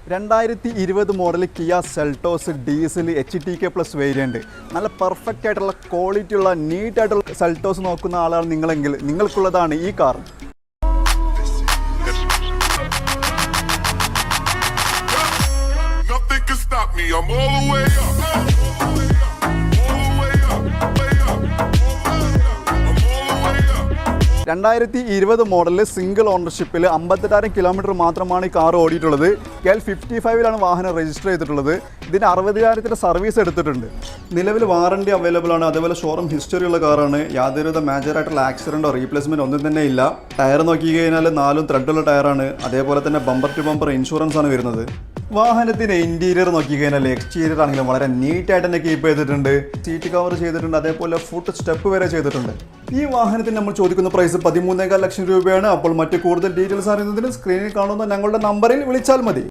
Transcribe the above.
2020 model Kia Seltos diesel HTK+ variant. നല്ല perfect ആയിട്ടുള്ള quality ഉള്ള നീറ്റ് ആയിട്ടുള്ള സെൽട്ടോസ് നോക്കുന്ന ആളാണ് നിങ്ങളെങ്കിൽ നിങ്ങൾക്കുള്ളതാണ് ഈ car. Nothing can stop me. I'm all the way up. All the way up. Way up. I'm all the way up. 2020 മോഡലിൽ single ഓണർഷിപ്പിൽ 58,000 kilometre മാത്രമാണ് ഈ കാർ ഓടിയിട്ടുള്ളത്. KL55 വാഹനം രജിസ്റ്റർ ചെയ്തിട്ടുള്ളത്. ഇതിന് 60,000 സർവീസ് എടുത്തിട്ടുണ്ട്. നിലവിൽ വാറണ്ടി അവൈലബിൾ ആണ്. അതേപോലെ ഷോറൂം ഹിസ്റ്ററി ഉള്ള കാറാണ്. യാതൊരുവിധ മേജറായിട്ടുള്ള ആക്സിഡൻറ്റോ റീപ്ലേസ്മെൻറ്റ് ഒന്നും തന്നെ ഇല്ല. ടയർ നോക്കി കഴിഞ്ഞാൽ 4 ത്രെഡുള്ള ടയറാണ്. അതേപോലെ തന്നെ ബമ്പർ ടു ബമ്പർ ഇൻഷുറൻസ് ആണ് വരുന്നത്. വാഹനത്തിൻ്റെ ഇൻറ്റീരിയർ നോക്കിക്കഴിഞ്ഞാൽ എക്സ്റ്റീരിയർ ആണെങ്കിലും വളരെ നീറ്റായിട്ട് തന്നെ കീപ്പ് ചെയ്തിട്ടുണ്ട്. സീറ്റ് കവർ ചെയ്തിട്ടുണ്ട്. അതേപോലെ ഫുട്ട് സ്റ്റെപ്പ് വരെ ചെയ്തിട്ടുണ്ട്. ഈ വാഹനത്തിന് നമ്മൾ ചോദിക്കുന്ന പ്രൈസ് 13.4 ലക്ഷം രൂപയാണ്. അപ്പോൾ മറ്റ് കൂടുതൽ ഡീറ്റെയിൽസ് അറിയുന്നതിന് സ്ക്രീനിൽ കാണുന്ന ഞങ്ങളുടെ നമ്പറിൽ വിളിച്ചാൽ മതി.